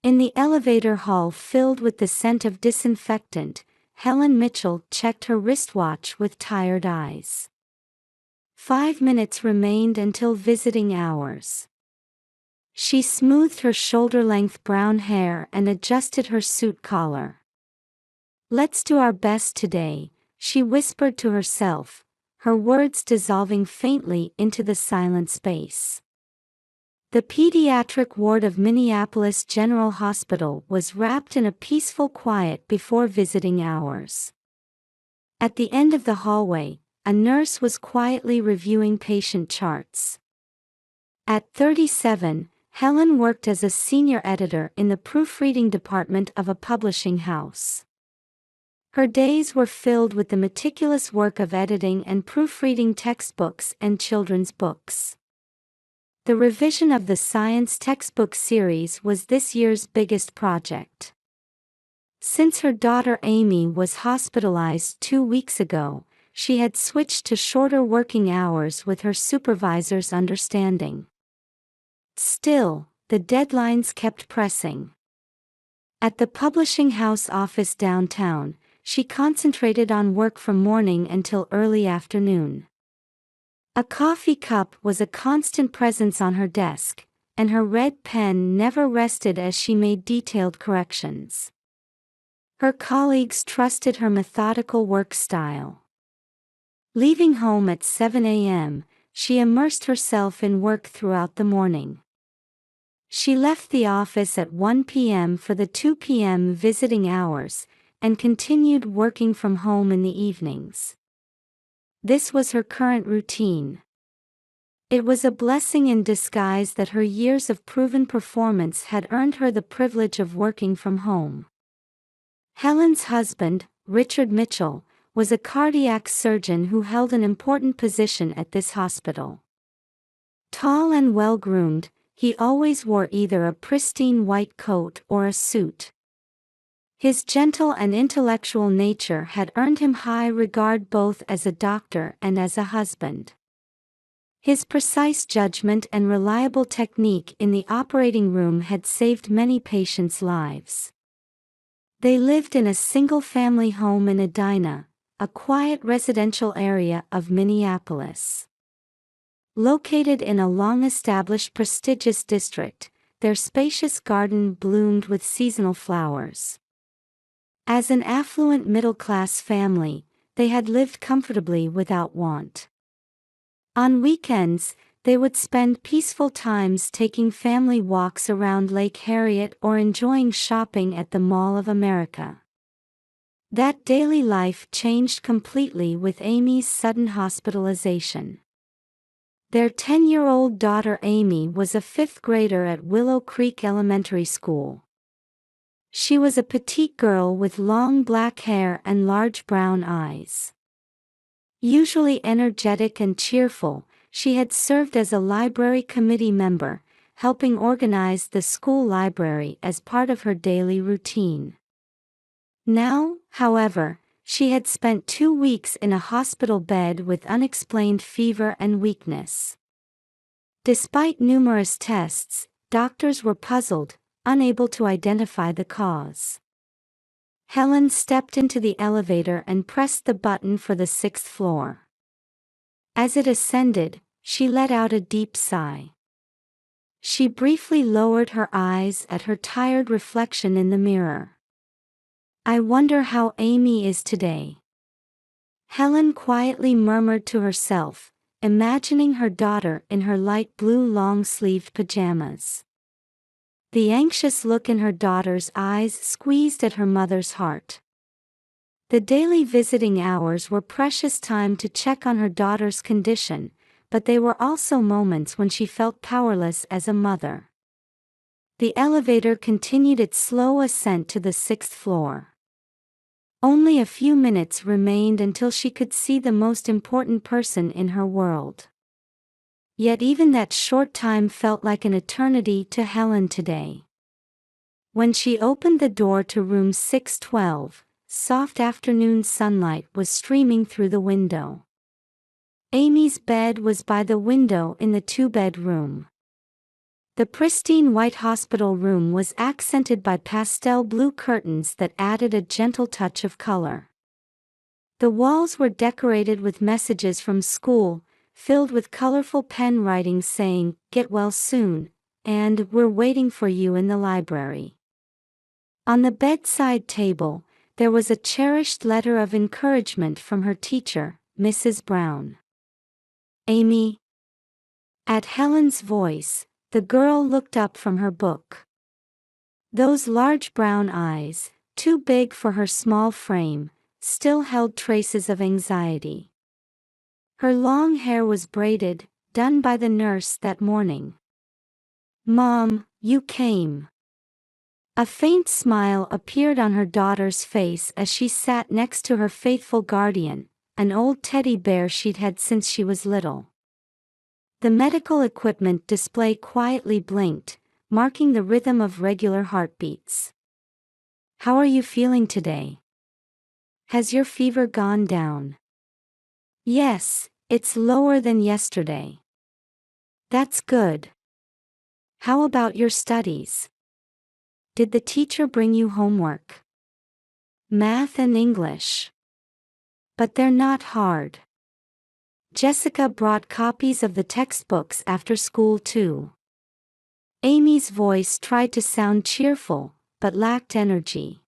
In the elevator hall filled with the scent of disinfectant, Helen Mitchell checked her wristwatch with tired eyes. 5 minutes remained until visiting hours. She smoothed her shoulder-length brown hair and adjusted her suit collar. "Let's do our best today," she whispered to herself, her words dissolving faintly into the silent space. The pediatric ward of Minneapolis General Hospital was wrapped in a peaceful quiet before visiting hours. At the end of the hallway, a nurse was quietly reviewing patient charts. At 37, Helen worked as a senior editor in the proofreading department of a publishing house. Her days were filled with the meticulous work of editing and proofreading textbooks and children's books. The revision of the science textbook series was this year's biggest project. Since her daughter Amy was hospitalized 2 weeks ago, she had switched to shorter working hours with her supervisor's understanding. Still, the deadlines kept pressing. At the publishing house office downtown, she concentrated on work from morning until early afternoon. A coffee cup was a constant presence on her desk, and her red pen never rested as she made detailed corrections. Her colleagues trusted her methodical work style. Leaving home at 7 a.m., she immersed herself in work throughout the morning. She left the office at 1 p.m. for the 2 p.m. visiting hours, and continued working from home in the evenings. This was her current routine. It was a blessing in disguise that her years of proven performance had earned her the privilege of working from home. Helen's husband, Richard Mitchell, was a cardiac surgeon who held an important position at this hospital. Tall and well-groomed, he always wore either a pristine white coat or a suit. His gentle and intellectual nature had earned him high regard both as a doctor and as a husband. His precise judgment and reliable technique in the operating room had saved many patients' lives. They lived in a single-family home in Edina, a quiet residential area of Minneapolis. Located in a long-established prestigious district, their spacious garden bloomed with seasonal flowers. As an affluent middle-class family, they had lived comfortably without want. On weekends, they would spend peaceful times taking family walks around Lake Harriet or enjoying shopping at the Mall of America. That daily life changed completely with Amy's sudden hospitalization. Their 10-year-old daughter Amy was a 5th grader at Willow Creek Elementary School. She was a petite girl with long black hair and large brown eyes. Usually energetic and cheerful, she had served as a library committee member, helping organize the school library as part of her daily routine. Now, however, she had spent 2 weeks in a hospital bed with unexplained fever and weakness. Despite numerous tests, doctors were puzzled, unable to identify the cause. Helen stepped into the elevator and pressed the button for the 6th floor. As it ascended, she let out a deep sigh. She briefly lowered her eyes at her tired reflection in the mirror. "I wonder how Amy is today," Helen quietly murmured to herself, imagining her daughter in her light blue long-sleeved pajamas. The anxious look in her daughter's eyes squeezed at her mother's heart. The daily visiting hours were precious time to check on her daughter's condition, but they were also moments when she felt powerless as a mother. The elevator continued its slow ascent to the 6th floor. Only a few minutes remained until she could see the most important person in her world. Yet even that short time felt like an eternity to Helen today. When she opened the door to room 612, soft afternoon sunlight was streaming through the window. Amy's bed was by the window in the 2-bedroom. The pristine white hospital room was accented by pastel blue curtains that added a gentle touch of color. The walls were decorated with messages from school, filled with colorful pen writing saying, "Get well soon," and "We're waiting for you in the library." On the bedside table, there was a cherished letter of encouragement from her teacher, Mrs. Brown. "Amy?" At Helen's voice, the girl looked up from her book. Those large brown eyes, too big for her small frame, still held traces of anxiety. Her long hair was braided, done by the nurse that morning. "Mom, you came." A faint smile appeared on her daughter's face as she sat next to her faithful guardian, an old teddy bear she'd had since she was little. The medical equipment display quietly blinked, marking the rhythm of regular heartbeats. "How are you feeling today? Has your fever gone down?" "Yes, it's lower than yesterday." "That's good. How about your studies? Did the teacher bring you homework?" "Math and English. But they're not hard. Jessica brought copies of the textbooks after school too." Amy's voice tried to sound cheerful, but lacked energy.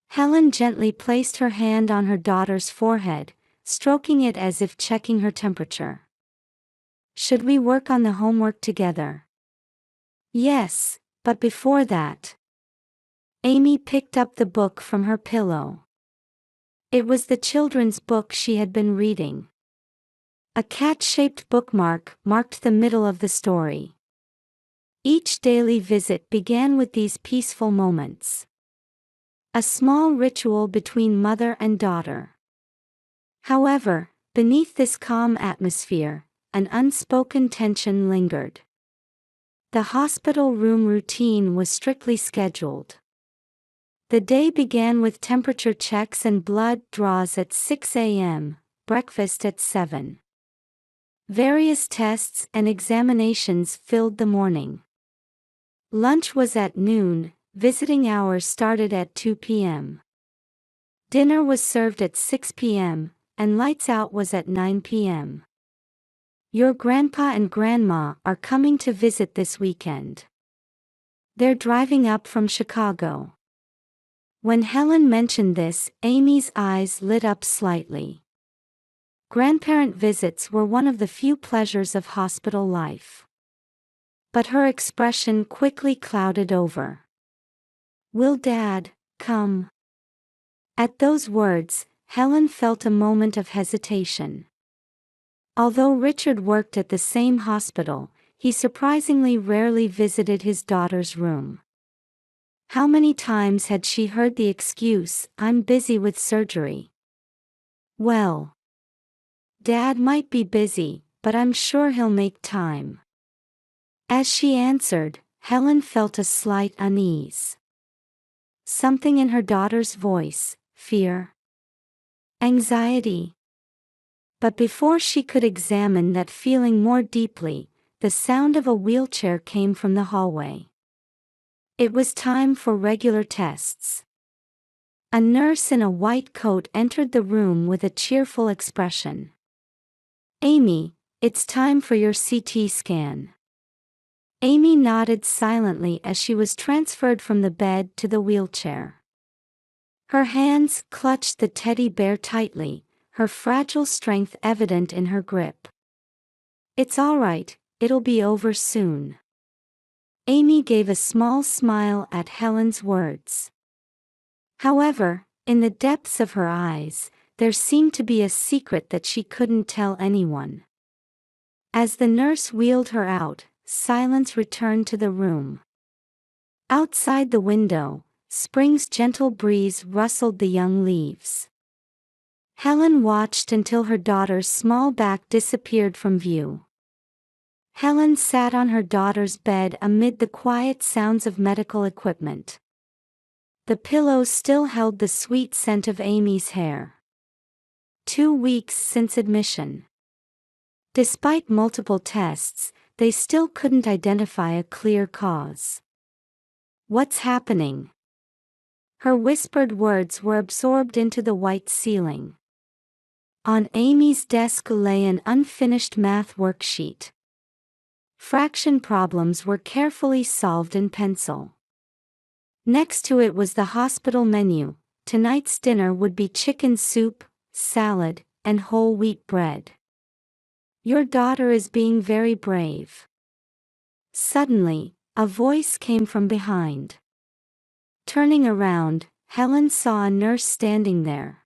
Helen gently placed her hand on her daughter's forehead, stroking it as if checking her temperature. "Should we work on the homework together?" "Yes, but before that." Amy picked up the book from her pillow. It was the children's book she had been reading. A cat-shaped bookmark marked the middle of the story. Each daily visit began with these peaceful moments. A small ritual between mother and daughter. However, beneath this calm atmosphere, an unspoken tension lingered. The hospital room routine was strictly scheduled. The day began with temperature checks and blood draws at 6 a.m., breakfast at 7. Various tests and examinations filled the morning. Lunch was at noon, visiting hours started at 2 p.m. Dinner was served at 6 p.m., and lights out was at 9 p.m. "Your grandpa and grandma are coming to visit this weekend. They're driving up from Chicago." When Helen mentioned this, Amy's eyes lit up slightly. Grandparent visits were one of the few pleasures of hospital life. But her expression quickly clouded over. "Will Dad come?" At those words, Helen felt a moment of hesitation. Although Richard worked at the same hospital, he surprisingly rarely visited his daughter's room. How many times had she heard the excuse, "I'm busy with surgery"? "Well, Dad might be busy, but I'm sure he'll make time." As she answered, Helen felt a slight unease. Something in her daughter's voice, fear, anxiety. But before she could examine that feeling more deeply, the sound of a wheelchair came from the hallway. It was time for regular tests. A nurse in a white coat entered the room with a cheerful expression. "Amy, it's time for your CT scan." Amy nodded silently as she was transferred from the bed to the wheelchair. Her hands clutched the teddy bear tightly, her fragile strength evident in her grip. "It's all right, it'll be over soon." Amy gave a small smile at Helen's words. However, in the depths of her eyes, there seemed to be a secret that she couldn't tell anyone. As the nurse wheeled her out, silence returned to the room. Outside the window, spring's gentle breeze rustled the young leaves. Helen watched until her daughter's small back disappeared from view. Helen sat on her daughter's bed amid the quiet sounds of medical equipment. The pillows still held the sweet scent of Amy's hair. 2 weeks since admission. Despite multiple tests, they still couldn't identify a clear cause. "What's happening?" Her whispered words were absorbed into the white ceiling. On Amy's desk lay an unfinished math worksheet. Fraction problems were carefully solved in pencil. Next to it was the hospital menu. Tonight's dinner would be chicken soup, salad, and whole wheat bread. "Your daughter is being very brave." Suddenly, a voice came from behind. Turning around, Helen saw a nurse standing there.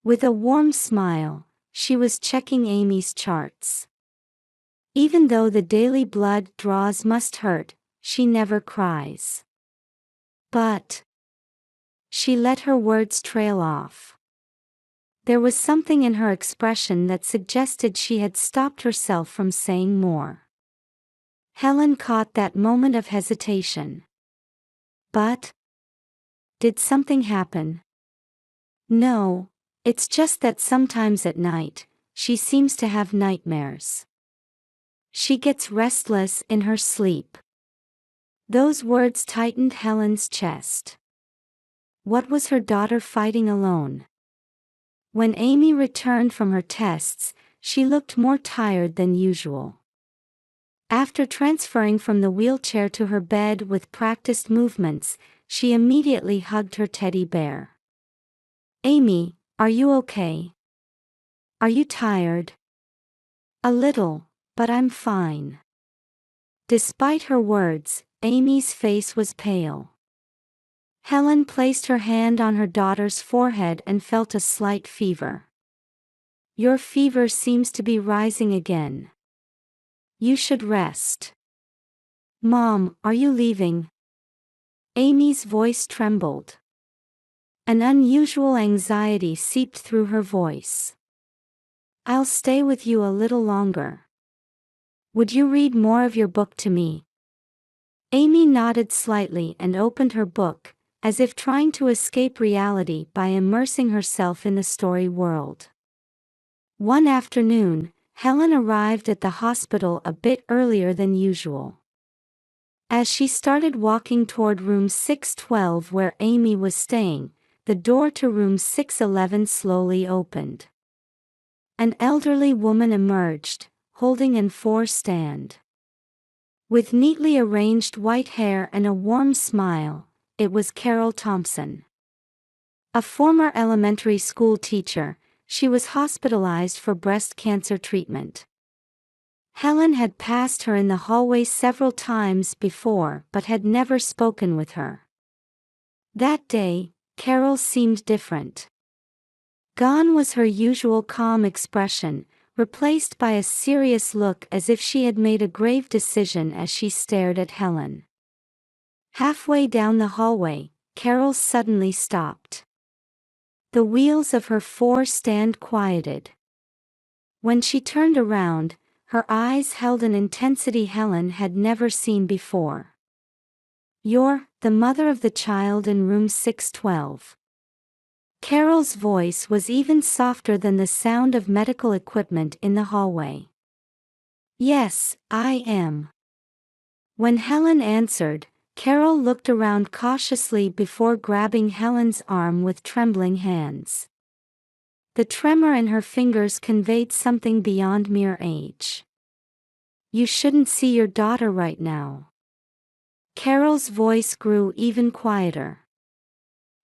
With a warm smile, she was checking Amy's charts. "Even though the daily blood draws must hurt, she never cries." "But..." She let her words trail off. There was something in her expression that suggested she had stopped herself from saying more. Helen caught that moment of hesitation. "But... did something happen?" "No, it's just that sometimes at night, she seems to have nightmares. She gets restless in her sleep." Those words tightened Helen's chest. What was her daughter fighting alone? When Amy returned from her tests, she looked more tired than usual. After transferring from the wheelchair to her bed with practiced movements, she immediately hugged her teddy bear. "Amy, are you okay? Are you tired?" "A little, but I'm fine." Despite her words, Amy's face was pale. Helen placed her hand on her daughter's forehead and felt a slight fever. "Your fever seems to be rising again. You should rest." "Mom, are you leaving?" Amy's voice trembled. An unusual anxiety seeped through her voice. "I'll stay with you a little longer. Would you read more of your book to me?" Amy nodded slightly and opened her book, as if trying to escape reality by immersing herself in the story world. One afternoon, Helen arrived at the hospital a bit earlier than usual. As she started walking toward room 612 where Amy was staying, the door to room 611 slowly opened. An elderly woman emerged, holding an A4 stand. With neatly arranged white hair and a warm smile, it was Carol Thompson. A former elementary school teacher, she was hospitalized for breast cancer treatment. Helen had passed her in the hallway several times before but had never spoken with her. That day, Carol seemed different. Gone was her usual calm expression, replaced by a serious look as if she had made a grave decision as she stared at Helen. Halfway down the hallway, Carol suddenly stopped. The wheels of her A4 stand quieted. When she turned around, her eyes held an intensity Helen had never seen before. "You're the mother of the child in room 612. Carol's voice was even softer than the sound of medical equipment in the hallway. "Yes, I am." When Helen answered, Carol looked around cautiously before grabbing Helen's arm with trembling hands. The tremor in her fingers conveyed something beyond mere age. "You shouldn't see your daughter right now." Carol's voice grew even quieter.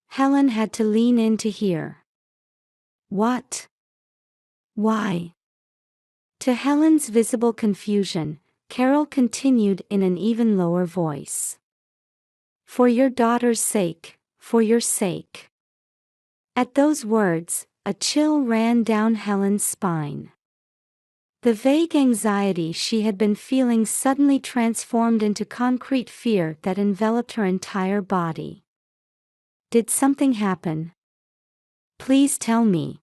Helen had to lean in to hear. "What? Why?" To Helen's visible confusion, Carol continued in an even lower voice. "For your daughter's sake, for your sake." At those words, a chill ran down Helen's spine. The vague anxiety she had been feeling suddenly transformed into concrete fear that enveloped her entire body. "Did something happen? Please tell me."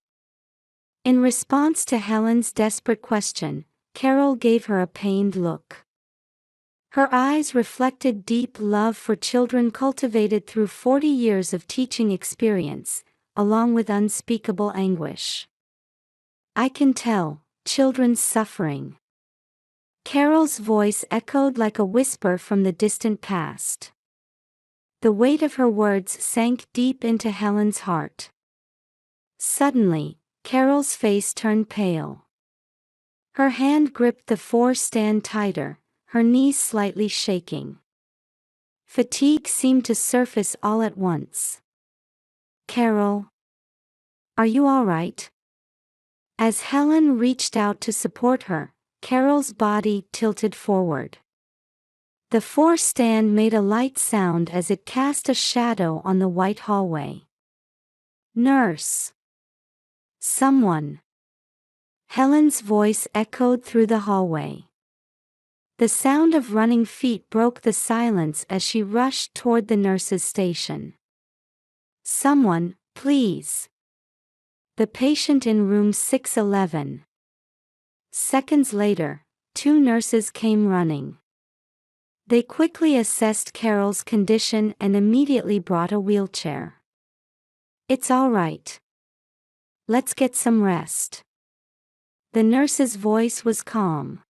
In response to Helen's desperate question, Carol gave her a pained look. Her eyes reflected deep love for children cultivated through 40 years of teaching experience, along with unspeakable anguish. "I can tell, children's suffering. Carol's voice echoed like a whisper from the distant past. The weight of her words sank deep into Helen's heart. Suddenly, Carol's face turned pale. Her hand gripped the four-stand tighter, her knees slightly shaking. Fatigue seemed to surface all at once. "Carol, are you all right?" As Helen reached out to support her, Carol's body tilted forward. The four-stand made a light sound as it cast a shadow on the white hallway. "Nurse! Someone!" Helen's voice echoed through the hallway. The sound of running feet broke the silence as she rushed toward the nurse's station. "Someone, please. The patient in room 611. Seconds later, two nurses came running. They quickly assessed Carol's condition and immediately brought a wheelchair. "It's all right. Let's get some rest." The nurse's voice was calm.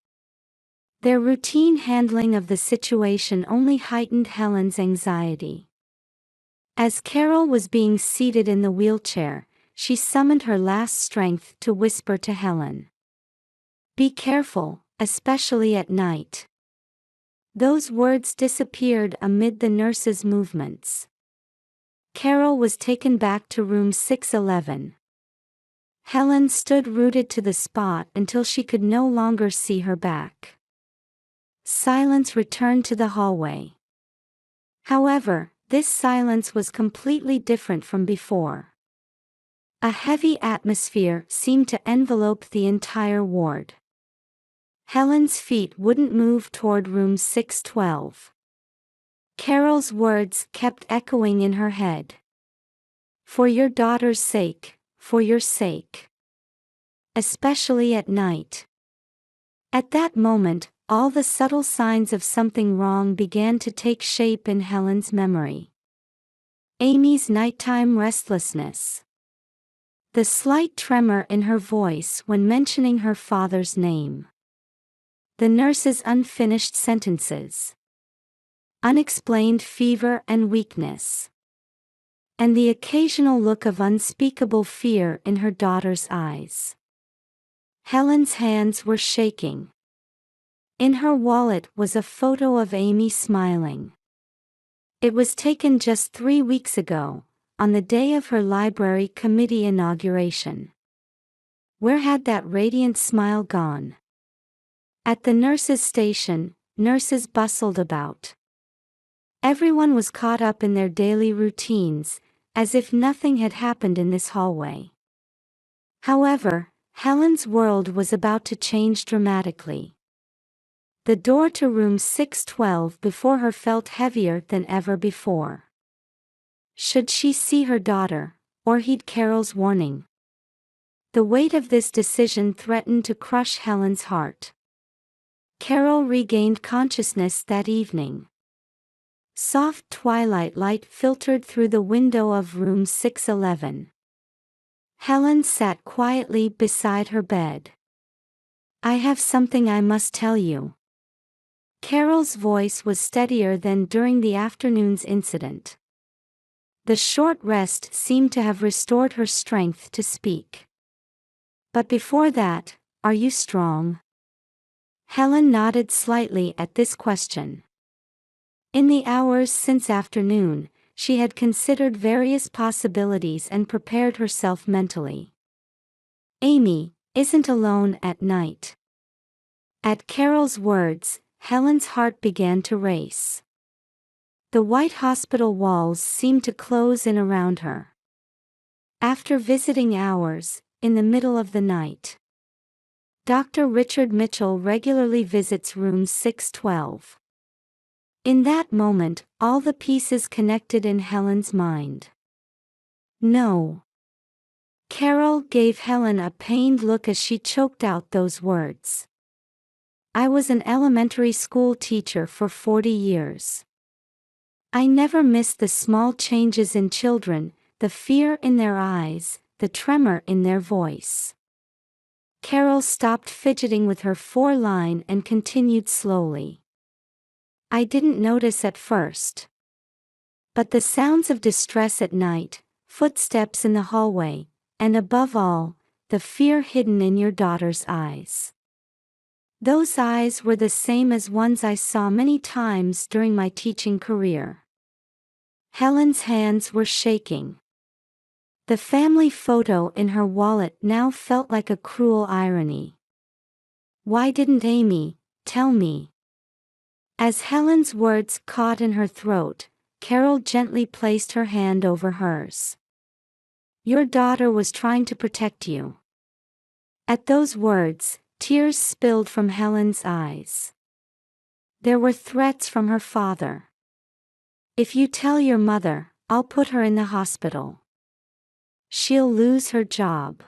Their routine handling of the situation only heightened Helen's anxiety. As Carol was being seated in the wheelchair, she summoned her last strength to whisper to Helen. "Be careful, especially at night." Those words disappeared amid the nurse's movements. Carol was taken back to room 611. Helen stood rooted to the spot until she could no longer see her back. Silence returned to the hallway. However, this silence was completely different from before. A heavy atmosphere seemed to envelope the entire ward. Helen's feet wouldn't move toward room 612. Carol's words kept echoing in her head. "For your daughter's sake, for your sake. Especially at night." At that moment, all the subtle signs of something wrong began to take shape in Helen's memory. Amy's nighttime restlessness. The slight tremor in her voice when mentioning her father's name. The nurse's unfinished sentences. Unexplained fever and weakness. And the occasional look of unspeakable fear in her daughter's eyes. Helen's hands were shaking. In her wallet was a photo of Amy smiling. It was taken just 3 weeks ago, on the day of her library committee inauguration. Where had that radiant smile gone? At the nurse's station, nurses bustled about. Everyone was caught up in their daily routines, as if nothing had happened in this hallway. However, Helen's world was about to change dramatically. The door to room 612 before her felt heavier than ever before. Should she see her daughter, or heed Carol's warning? The weight of this decision threatened to crush Helen's heart. Carol regained consciousness that evening. Soft twilight light filtered through the window of room 611. Helen sat quietly beside her bed. "I have something I must tell you." Carol's voice was steadier than during the afternoon's incident. The short rest seemed to have restored her strength to speak. "But before that, are you strong?" Helen nodded slightly at this question. In the hours since afternoon, she had considered various possibilities and prepared herself mentally. "Amy isn't alone at night." At Carol's words, Helen's heart began to race. The white hospital walls seemed to close in around her. After visiting hours, in the middle of the night. Dr. Richard Mitchell regularly visits room 612. In that moment, all the pieces connected in Helen's mind. "No." Carol gave Helen a pained look as she choked out those words. "I was an elementary school teacher for 40 years. I never missed the small changes in children, the fear in their eyes, the tremor in their voice. Carol stopped fidgeting with her foreline and continued slowly. I didn't notice at first. But the sounds of distress at night, footsteps in the hallway, and above all, the fear hidden in your daughter's eyes. Those eyes were the same as ones I saw many times during my teaching career. Helen's hands were shaking. The family photo in her wallet now felt like a cruel irony. Why didn't Amy tell me? As Helen's words caught in her throat, Carol gently placed her hand over hers. Your daughter was trying to protect you. At those words, tears spilled from Helen's eyes. There were threats from her father. If you tell your mother, I'll put her in the hospital. She'll lose her job.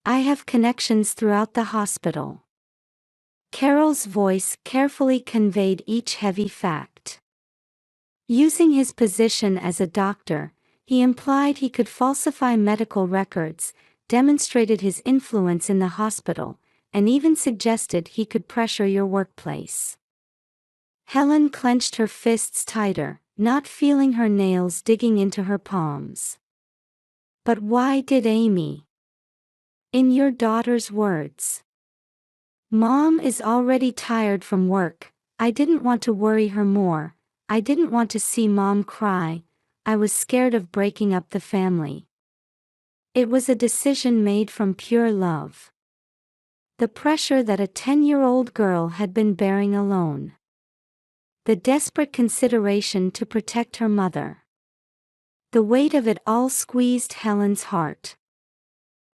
I have connections throughout the hospital. Carol's voice carefully conveyed each heavy fact. Using his position as a doctor, he implied he could falsify medical records, demonstrated his influence in the hospital, and even suggested he could pressure your workplace. Helen clenched her fists tighter, not feeling her nails digging into her palms. But why did Amy? In your daughter's words. Mom is already tired from work. I didn't want to worry her more. I didn't want to see Mom cry. I was scared of breaking up the family. It was a decision made from pure love. The pressure that a 10-year-old girl had been bearing alone. The desperate consideration to protect her mother. The weight of it all squeezed Helen's heart.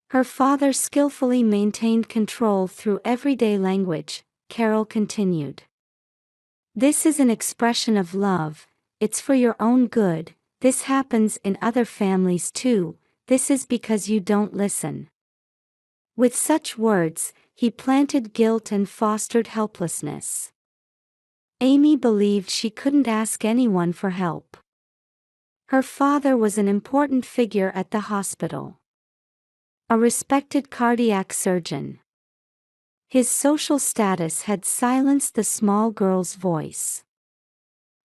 Her father skillfully maintained control through everyday language, Carol continued. This is an expression of love, it's for your own good, this happens in other families too, this is because you don't listen. With such words, he planted guilt and fostered helplessness. Amy believed she couldn't ask anyone for help. Her father was an important figure at the hospital. A respected cardiac surgeon. His social status had silenced the small girl's voice.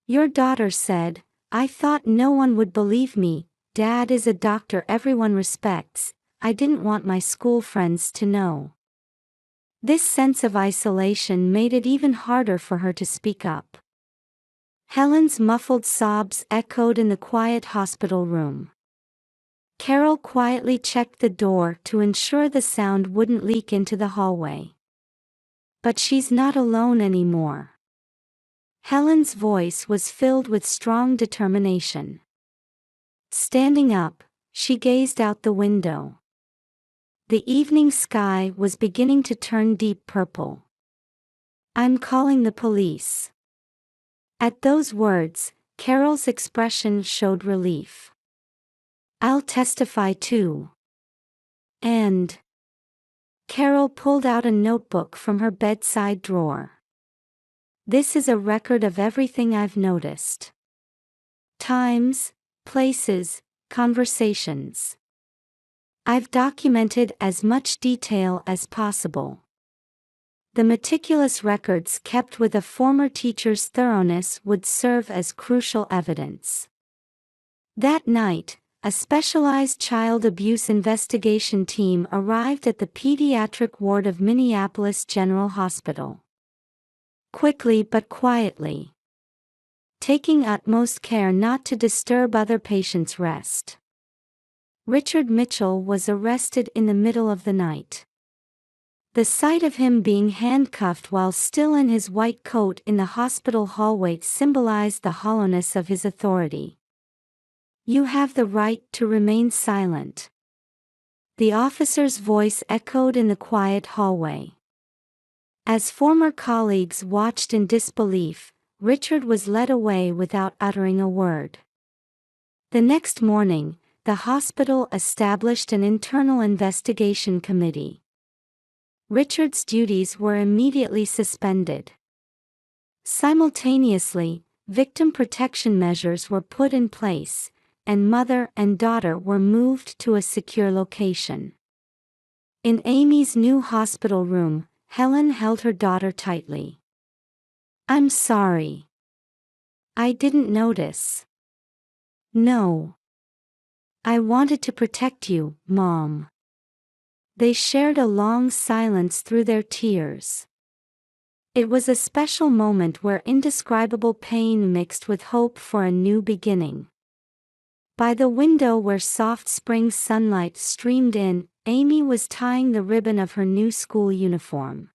Your daughter said, I thought no one would believe me, Dad is a doctor everyone respects, I didn't want my school friends to know. This sense of isolation made it even harder for her to speak up. Helen's muffled sobs echoed in the quiet hospital room. Carol quietly checked the door to ensure the sound wouldn't leak into the hallway. But she's not alone anymore. Helen's voice was filled with strong determination. Standing up, she gazed out the window. The evening sky was beginning to turn deep purple. I'm calling the police. At those words, Carol's expression showed relief. I'll testify too. And Carol pulled out a notebook from her bedside drawer. This is a record of everything I've noticed. Times, places, conversations. I've documented as much detail as possible. The meticulous records kept with a former teacher's thoroughness would serve as crucial evidence. That night, a specialized child abuse investigation team arrived at the pediatric ward of Minneapolis General Hospital. Quickly but quietly. Taking utmost care not to disturb other patients' rest. Richard Mitchell was arrested in the middle of the night. The sight of him being handcuffed while still in his white coat in the hospital hallway symbolized the hollowness of his authority. You have the right to remain silent. The officer's voice echoed in the quiet hallway. As former colleagues watched in disbelief, Richard was led away without uttering a word. The next morning, the hospital established an internal investigation committee. Richard's duties were immediately suspended. Simultaneously, victim protection measures were put in place, and mother and daughter were moved to a secure location. In Amy's new hospital room, Helen held her daughter tightly. "I'm sorry. I didn't notice." "No. I wanted to protect you, Mom." They shared a long silence through their tears. It was a special moment where indescribable pain mixed with hope for a new beginning. By the window where soft spring sunlight streamed in, Amy was tying the ribbon of her new school uniform.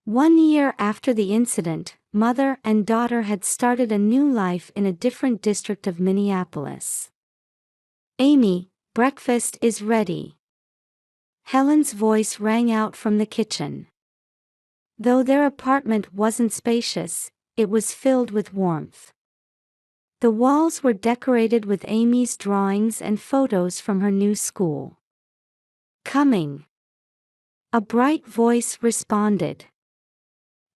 1 year after the incident, mother and daughter had started a new life in a different district of Minneapolis. "Amy, breakfast is ready." Helen's voice rang out from the kitchen. Though their apartment wasn't spacious, it was filled with warmth. The walls were decorated with Amy's drawings and photos from her new school. "Coming," a bright voice responded.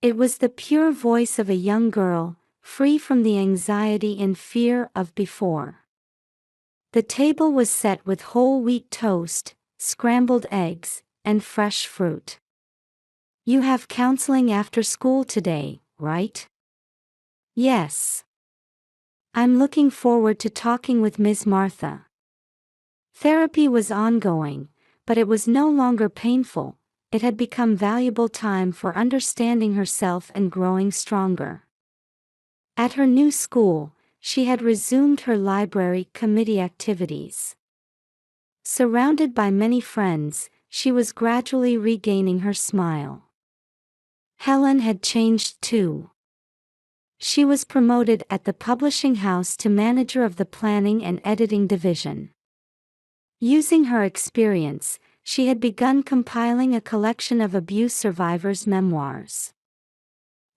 It was the pure voice of a young girl, free from the anxiety and fear of before. The table was set with whole wheat toast, scrambled eggs, and fresh fruit. "You have counseling after school today, right?" "Yes. I'm looking forward to talking with Ms. Martha." Therapy was ongoing, but it was no longer painful. It had become valuable time for understanding herself and growing stronger. At her new school, she had resumed her library committee activities. Surrounded by many friends, she was gradually regaining her smile. Helen had changed too. She was promoted at the publishing house to manager of the planning and editing division. Using her experience, she had begun compiling a collection of abuse survivors' memoirs.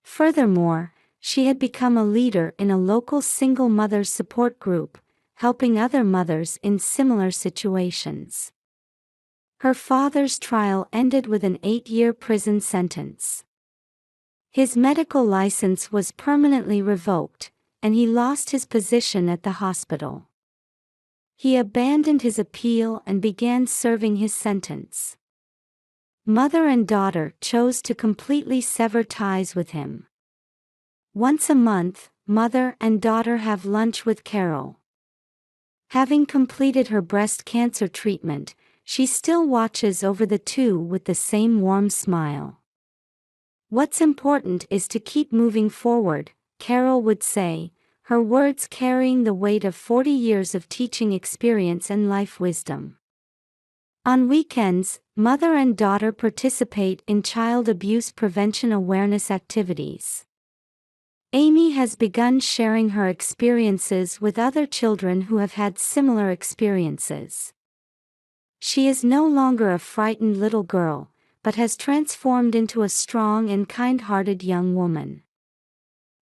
Furthermore, she had become a leader in a local single mothers support group, helping other mothers in similar situations. Her father's trial ended with an 8-year prison sentence. His medical license was permanently revoked, and he lost his position at the hospital. He abandoned his appeal and began serving his sentence. Mother and daughter chose to completely sever ties with him. Once a month, mother and daughter have lunch with Carol. Having completed her breast cancer treatment, she still watches over the two with the same warm smile. "What's important is to keep moving forward," Carol would say, her words carrying the weight of 40 years of teaching experience and life wisdom. On weekends, mother and daughter participate in child abuse prevention awareness activities. Amy has begun sharing her experiences with other children who have had similar experiences. She is no longer a frightened little girl, but has transformed into a strong and kind-hearted young woman.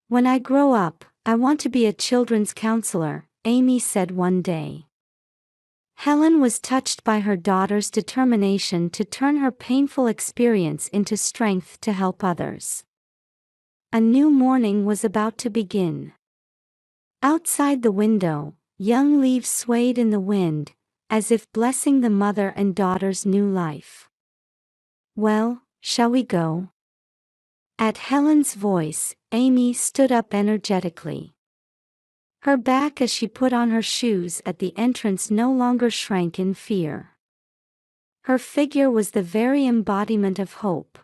"When I grow up, I want to be a children's counselor," Amy said one day. Helen was touched by her daughter's determination to turn her painful experience into strength to help others. A new morning was about to begin. Outside the window, young leaves swayed in the wind, as if blessing the mother and daughter's new life. "Well, shall we go?" At Helen's voice, Amy stood up energetically. Her back as she put on her shoes at the entrance no longer shrank in fear. Her figure was the very embodiment of hope.